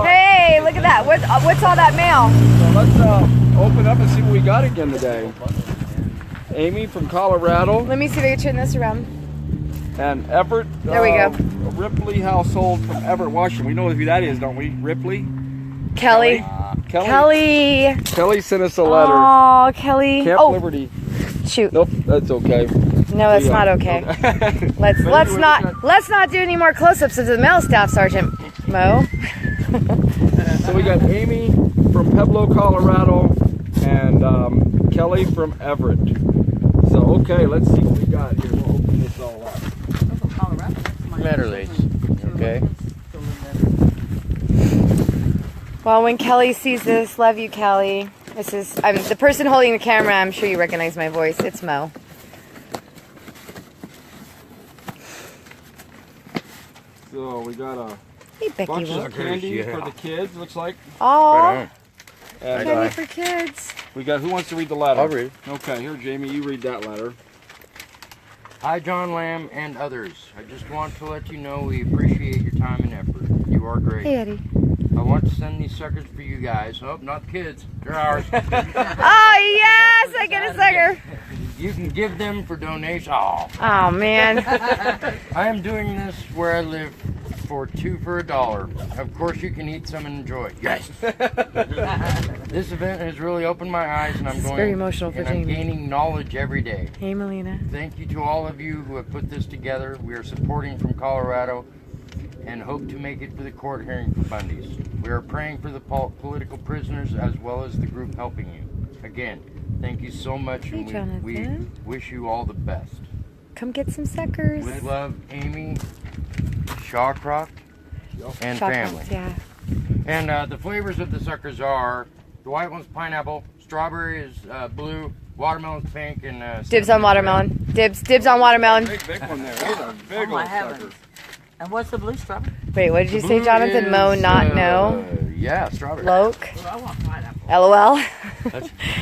Hey, look at that. What's all that mail? So let's open up and see what we got again today. Amy from Colorado. Let me see if I can turn this around. And Everett. There we go. Ripley household from Everett, Washington. We know who that is, don't we? Ripley? Kelly. Kelly. Kelly sent us a letter. Oh, Kelly. Camp Liberty. Shoot. Nope, that's okay. No, that's not okay. let's not do any more close-ups of the mail staff, Sergeant Moe. So we got Amy from Pueblo, Colorado, and Kelly from Everett. So okay, let's see what we got here. We'll open this all up. Letter lace. Okay. Well, when Kelly sees this, love you, Kelly. This is the person holding the camera. I'm sure you recognize my voice. It's Moe. So we got a Becky, bunch of candy for the kids. Looks like. Oh, and, candy for kids. We got. Who wants to read the letter? I'll read. Okay, here, Jamie, you read that letter. Hi, John Lamb and others. I just want to let you know we appreciate your time and effort. You are great. Hey, Eddie. I want to send these suckers for you guys. Oh, not the kids. They're ours. Oh, yes! I get a sucker. You can give them for donation. Oh, man. I am doing this where I live for $2 for $1. Of course, you can eat some and enjoy. Yes. This event has really opened my eyes, and I'm very emotional for I'm Jamie. gaining knowledge every day. Hey, Melina. Thank you to all of you who have put this together. We are supporting from Colorado and hope to make it to the court hearing for Bundy's. We are praying for the political prisoners as well as the group helping you. Again, thank you so much, Hey, and we wish you all the best. Come get some suckers. With love, Amy, Shawcroft, and family. Yeah. And the flavors of the suckers are, the white one's pineapple, strawberry is blue, watermelon's pink, and Dibs on watermelon. Dibs on watermelon. Big one there. Those are big old suckers. And what's the blue strawberry? Wait, what did you say, Jonathan? Moe, not know? Yeah, strawberry. Loke. Oh, I want pineapple. LOL.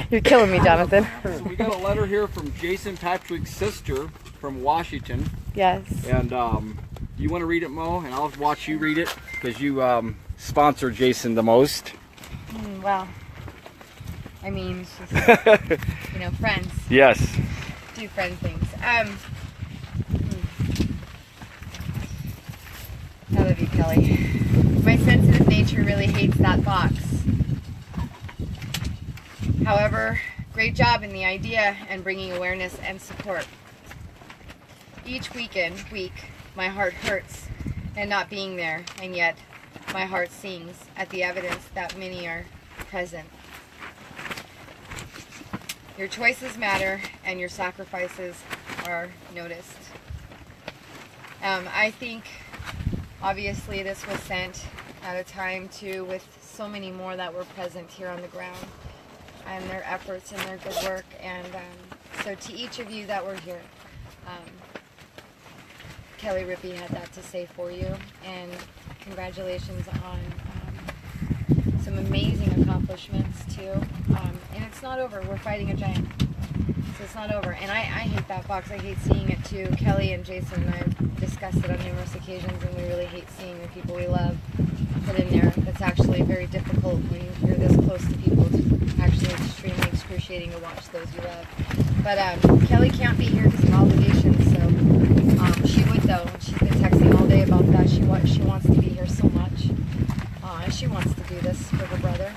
You're killing me, Jonathan. So we got a letter here from Jason Patrick's sister from Washington. Yes. And you want to read it, Moe? And I'll watch you read it because you sponsor Jason the most. Well, I mean, it's just, you know, friends. Yes. Do friend things. I love you, Kelly. My sensitive nature really hates that box. However, great job in the idea and bringing awareness and support. Each week, my heart hurts and not being there, and yet my heart sings at the evidence that many are present. Your choices matter and your sacrifices are noticed. I think obviously this was sent at a time too with so many more that were present here on the ground and their efforts and their good work, and so to each of you that were here, Kelly Rippey had that to say for you, and congratulations on some amazing accomplishments too. And it's not over. We're fighting a giant, so it's not over. And I hate that box. I hate seeing it too. Kelly and Jason and I have discussed it on numerous occasions, and we really hate seeing the people we love put in there. It's actually very difficult when you're this close to people. It's actually extremely excruciating to watch those you love. But Kelly can't be here because of obligations, so she would though. She's been texting all day about that. She wants to be here so much. She wants to do this for her brother.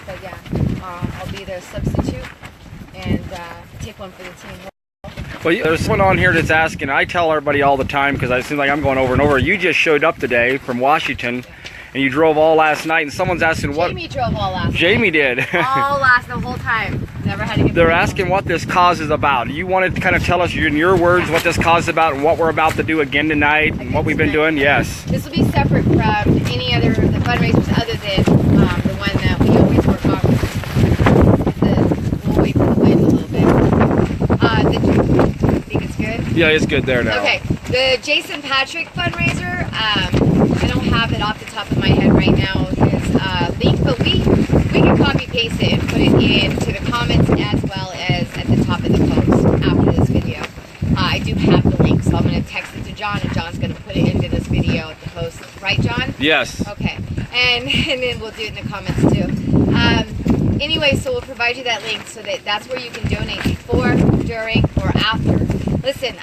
But yeah, I'll be the substitute and take one for the team. Well, there's someone on here that's asking. I tell everybody all the time because it seems like I'm going over and over. You just showed up today from Washington, and you drove all last night. And someone's asking what. Jamie drove all last. Jamie did. All the whole time. Never had to get. They're asking what this cause is about. You wanted to kind of tell us in your words what this cause is about and what we're about to do again tonight and what we've been doing. Yes. This will be separate from any other the fundraisers other than the one that we always work on. We'll wait for the wind a little bit. Think it's good? Yeah, it's good there now. Okay. The Jason Patrick fundraiser. I don't have it off the top of my head right now. His link, but we can copy paste it and put it into the comments as well as at the top of the post after this video. I do have the link, so I'm going to text it to John, and John's going to put it into this video at the post. Right, John? Yes. Okay. And then we'll do it in the comments too. Anyway, so we'll provide you that link so that's where you can donate before, during, or after. Listen,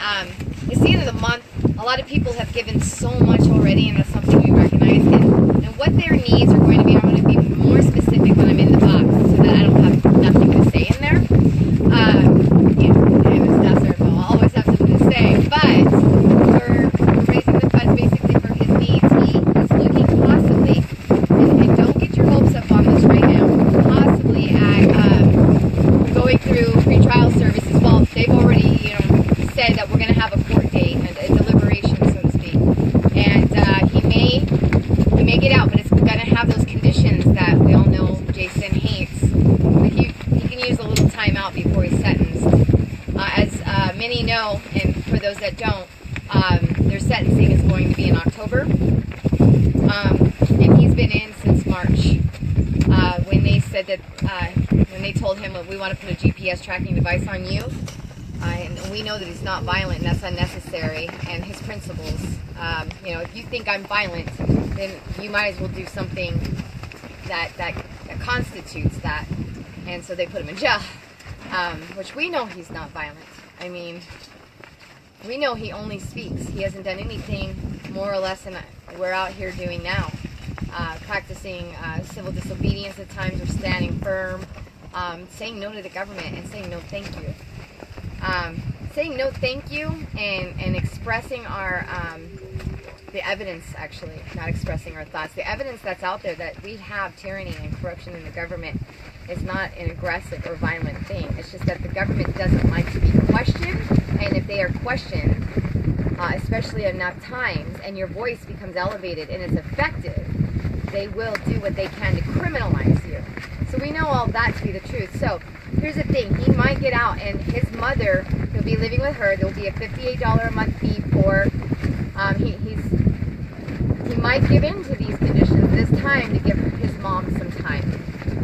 it's the end of the month. A lot of people have given so much already, and that's something we recognize. And what their needs are going to be, I'm going to be more specific when I'm in the box so that I don't have nothing to say in there. I'll always have something to say, but we're raising the funds basically for his needs. He's looking possibly, and don't get your hopes up on this right now, possibly at going through pretrial services. Well, they've already, said that we're going to have a court date, a deliberation, so to speak, and he may get out, but it's going to have those conditions that we all know Jason hates. Like he can use a little time out before he's sentenced. As many know, and for those that don't, their sentencing is going to be in October, and he's been in since March. When they said that, when they told him, we want to put a GPS tracking device on you, and we know that he's not violent, and that's unnecessary, and his principles, if you think I'm violent, then you might as well do something that constitutes that, and so they put him in jail, which we know he's not violent. I mean, we know he only speaks. He hasn't done anything more or less than we're out here doing now, practicing civil disobedience at times, or standing firm, saying no to the government, and saying no thank you. Saying no thank you and expressing our the evidence, actually, not expressing our thoughts. The evidence that's out there that we have tyranny and corruption in the government is not an aggressive or violent thing. It's just that the government doesn't like to be questioned, and if they are questioned, especially enough times, and your voice becomes elevated and it's effective, they will do what they can to criminalize you. So we know all that to be the truth. So here's the thing, he might get out, and his mother, he'll be living with her. There'll be a $58 a month fee for, he might give in to these conditions this time to give his mom some time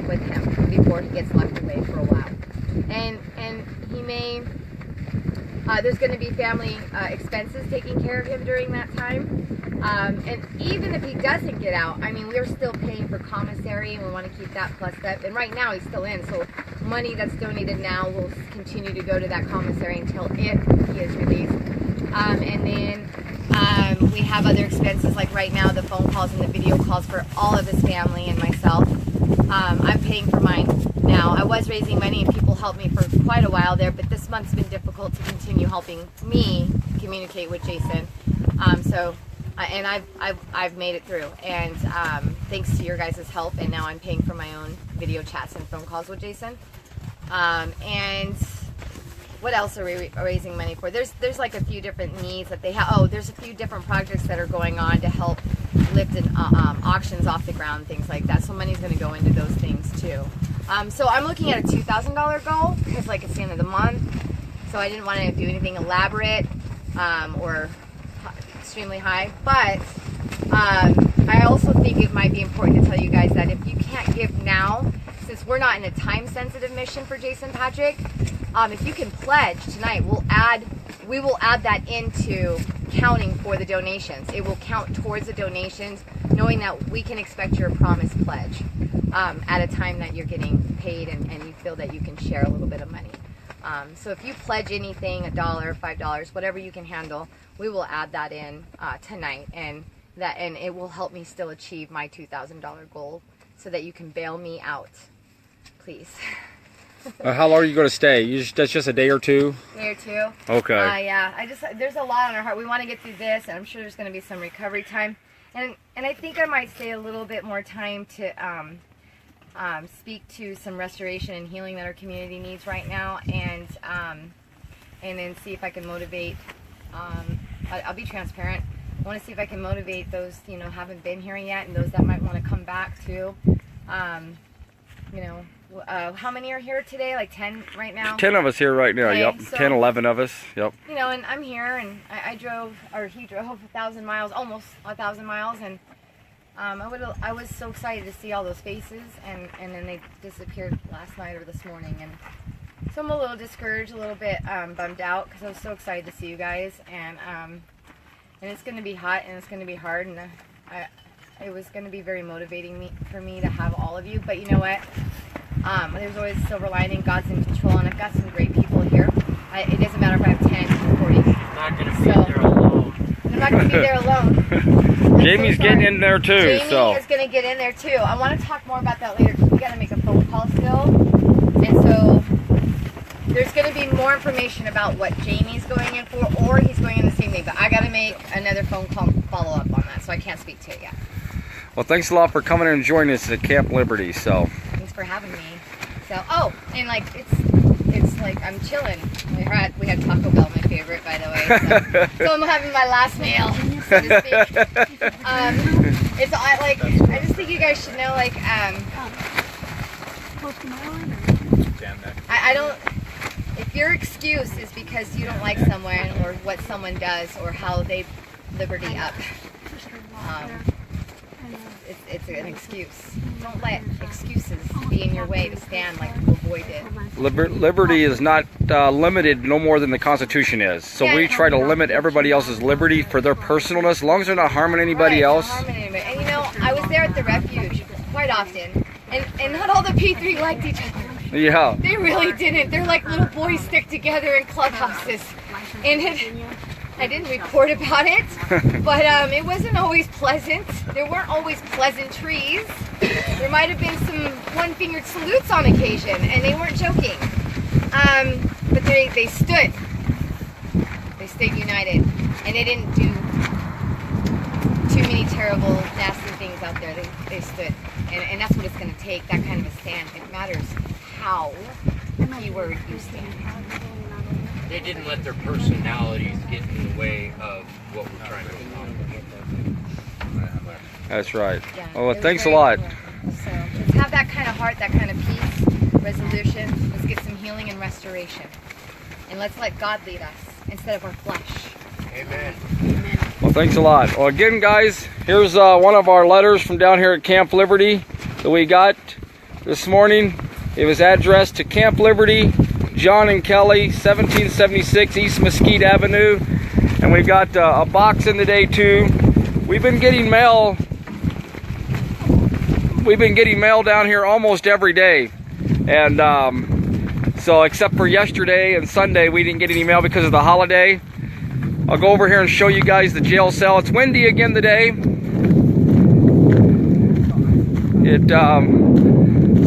with him before he gets locked away for a while. And he may, there's going to be family expenses taking care of him during that time. And even if he doesn't get out, I mean, we're still paying for commissary, and we want to keep that plussed up. And right now he's still in, so money that's donated now will continue to go to that commissary until if he is released. And then we have other expenses, like right now the phone calls and the video calls for all of his family and myself. I'm paying for mine now. I was raising money and people helped me for quite a while there, but this month's been difficult to continue helping me communicate with Jason. And I've made it through, and thanks to your guys' help, and now I'm paying for my own video chats and phone calls with Jason. And what else are we raising money for? There's like a few different needs that they have. Oh, there's a few different projects that are going on to help lift auctions off the ground, things like that. So money's going to go into those things too. So I'm looking at a $2,000 goal because, like, it's the end of the month. So I didn't want to do anything elaborate or extremely high, but I also think it might be important to tell you guys that if you can't give now, since we're not in a time-sensitive mission for Jason Patrick, if you can pledge tonight, we will add that into counting for the donations. It will count towards the donations, knowing that we can expect your promised pledge at a time that you're getting paid and you feel that you can share a little bit of money. So if you pledge anything, $1, $5, whatever you can handle, we will add that in tonight, and it will help me still achieve my $2,000 goal, so that you can bail me out, please. How long are you going to stay? That's just a day or two? Day or two. Okay. Yeah, there's a lot on our heart. We want to get through this, and I'm sure there's going to be some recovery time, and I think I might stay a little bit more time to speak to some restoration and healing that our community needs right now, and then see if I can motivate. I'll be transparent. I want to see if I can motivate those, haven't been here yet, and those that might want to come back too. How many are here today? Like 10 right now? 10 of us here right now. Okay, Yep. so, 10, 11 of us. Yep. And I'm here, and he drove 1,000 miles, almost 1,000 miles, and I was so excited to see all those faces, and then they disappeared last night or this morning, and so I'm a little discouraged, a little bit bummed out, because I was so excited to see you guys, and and it's going to be hot and it's going to be hard, and it was going to be very motivating for me to have all of you. But you know what? There's always a silver lining. God's in control, and I've got some great people here. It doesn't matter if I have 10 or 40. I'm not going to be there alone. I'm not going to be there alone. Jamie's getting in there too. Jamie is going to get in there too. I want to talk more about that later because we got to make a phone call still. And so there's going to be more information about what Jamie's going in for, or he's going in the same day. But I got to make another phone call follow up on that, so I can't speak to it yet. Well, thanks a lot for coming and joining us at Camp Liberty. So thanks for having me. So and like it's like I'm chilling. We had Taco Bell, my favorite, by the way. So I'm having my last meal, so to speak. I just think you guys should know, like, I don't. If your excuse is because you don't like someone or what someone does or how they liberty up, it's an excuse. Don't let excuses be in your way to stand like Little Boy did. liberty is not limited no more than the Constitution is. So we try to limit everybody else's liberty for their personalness, as long as they're not harming anybody else. And you know, I was there at the refuge quite often, and not all the P3 liked each other. Yeah. They really didn't. They're like little boys stick together in clubhouses. And I didn't report about it, but it wasn't always pleasant. There weren't always pleasantries. There might have been some one-fingered salutes on occasion, and they weren't joking. But they stood. They stayed united, and they didn't do too many terrible, nasty things out there. They stood, and that's what it's going to take, that kind of a stand. It matters how, keyword, you stand. They didn't let their personalities get in the way of what we're trying to accomplish. That's right. Yeah, Well, it was thanks a very lot. cool. So let's have that kind of heart, that kind of peace, resolution. Let's get some healing and restoration. And let's let God lead us instead of our flesh. Amen. Well, thanks a lot. Well, again, guys, here's one of our letters from down here at Camp Liberty that we got this morning. It was addressed to Camp Liberty, John and Kelly, 1776 East Mesquite Avenue. And we've got a box in the day too. We've been getting mail. We've been getting mail down here almost every day. And so except for yesterday and Sunday, we didn't get any mail because of the holiday. I'll go over here and show you guys the jail cell. It's windy again today.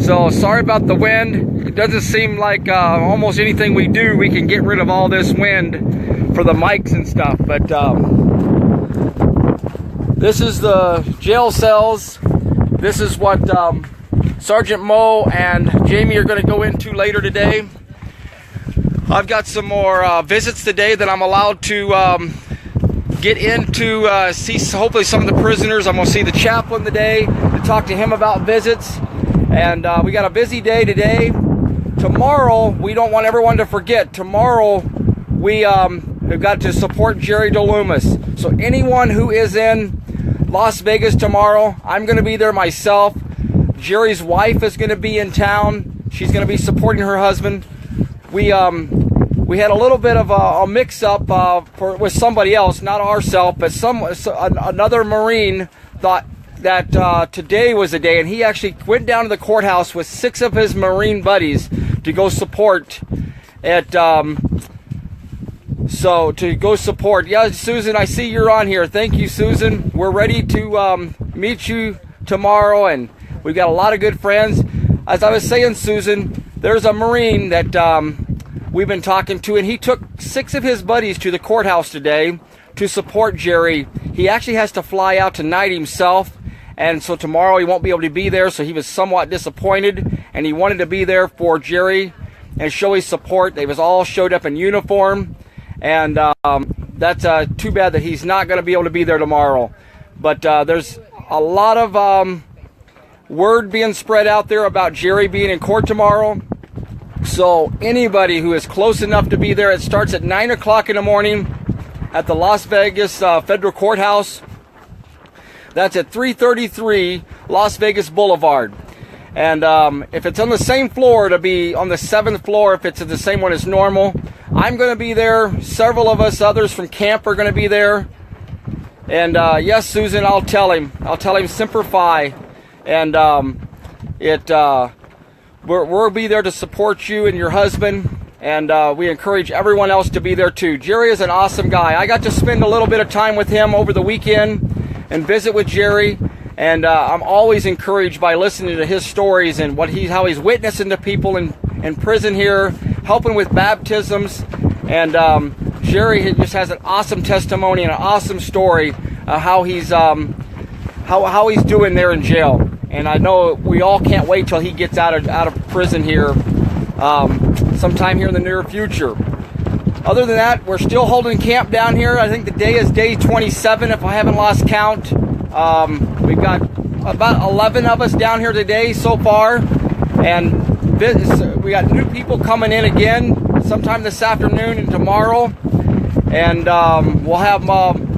So sorry about the wind. It doesn't seem like almost anything we do, we can get rid of all this wind for the mics and stuff. But this is the jail cells. This is what Sergeant Moe and Jamie are going to go into later today. I've got some more visits today that I'm allowed to get into, see hopefully some of the prisoners. I'm going to see the chaplain today to talk to him about visits. And we got a busy day today. Tomorrow, we don't want everyone to forget, tomorrow we have got to support Jerry DeLoomis. So anyone who is in Las Vegas tomorrow, I'm going to be there myself. Jerry's wife is going to be in town. She's going to be supporting her husband. We had a little bit of a mix-up with somebody else, not ourselves, but another Marine thought that today was the day, and he actually went down to the courthouse with 6 of his Marine buddies to go support at yeah, Susan, I see you're on here. Thank you, Susan. We're ready to meet you tomorrow, and we've got a lot of good friends. As I was saying, Susan, there's a Marine that we've been talking to, and he took 6 of his buddies to the courthouse today to support Jerry. He actually has to fly out tonight himself, and so tomorrow he won't be able to be there, so he was somewhat disappointed, and he wanted to be there for Jerry and show his support. They was all showed up in uniform, and that's too bad that he's not going to be able to be there tomorrow. But there's a lot of word being spread out there about Jerry being in court tomorrow. So anybody who is close enough to be there, it starts at 9 o'clock in the morning at the Las Vegas Federal Courthouse. That's at 333 Las Vegas Boulevard. And if it's on the same floor, it'll be on the 7th floor if it's the same one as normal. I'm going to be there. Several of us others from camp are going to be there. And yes, Susan, I'll tell him Semper Fi, and we'll be there to support you and your husband, and we encourage everyone else to be there too. Jerry is an awesome guy. I got to spend a little bit of time with him over the weekend and visit with Jerry, and I'm always encouraged by listening to his stories and how he's witnessing to people in prison here, helping with baptisms, and Jerry just has an awesome testimony and an awesome story how he's doing there in jail. And I know we all can't wait till he gets out of prison here sometime here in the near future. Other than that, we're still holding camp down here. I think the day is day 27 if I haven't lost count. We've got about 11 of us down here today so far, and we got new people coming in again sometime this afternoon and tomorrow, and we'll have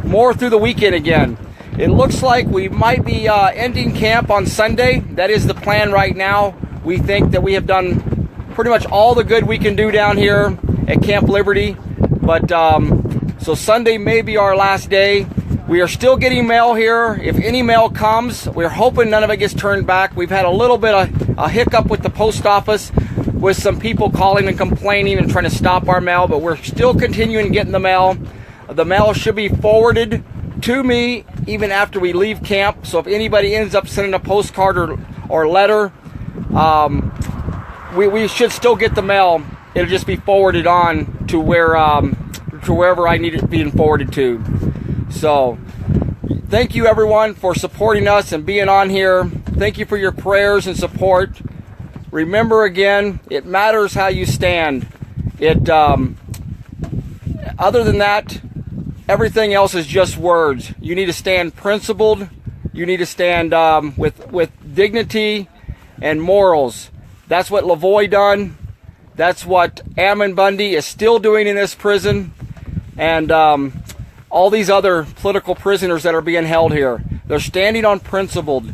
more through the weekend again. It looks like we might be ending camp on Sunday. That is the plan right now. We think that we have done pretty much all the good we can do down here at Camp Liberty, but so Sunday may be our last day. We are still getting mail here. If any mail comes, we're hoping none of it gets turned back. We've had a little bit of a hiccup with the post office with some people calling and complaining and trying to stop our mail, but we're still continuing getting the mail. The mail should be forwarded to me even after we leave camp. So if anybody ends up sending a postcard or letter, we should still get the mail. It'll just be forwarded on to wherever I need it being forwarded to. So thank you everyone for supporting us and being on here. Thank you for your prayers and support. Remember again, it matters how you stand. Other than that, everything else is just words. You need to stand principled. You need to stand with dignity and morals. That's what Lavoie done. That's what Ammon Bundy is still doing in this prison. And all these other political prisoners that are being held here. They're standing on principled.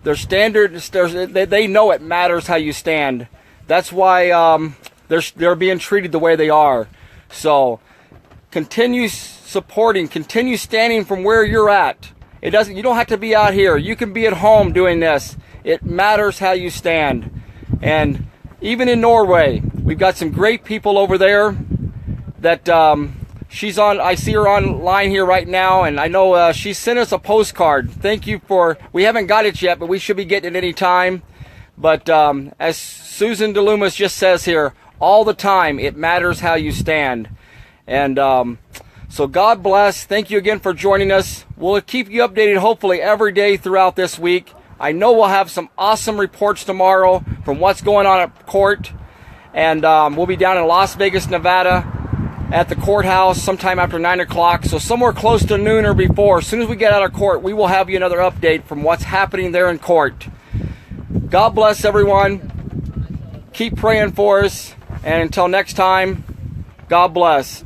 Their standards, they know it matters how you stand. That's why they're being treated the way they are. So continue supporting, continue standing from where you're at. You don't have to be out here. You can be at home doing this. It matters how you stand. And even in Norway, we've got some great people over there that she's on. I see her online here right now, and I know she sent us a postcard. Thank you we haven't got it yet, but we should be getting it any time. But as Susan DeLumas just says here, all the time, it matters how you stand. And so God bless. Thank you again for joining us. We'll keep you updated hopefully every day throughout this week. I know we'll have some awesome reports tomorrow from what's going on at court. And we'll be down in Las Vegas, Nevada at the courthouse sometime after 9 o'clock. So somewhere close to noon or before. As soon as we get out of court, we will have you another update from what's happening there in court. God bless everyone. Keep praying for us. And until next time, God bless.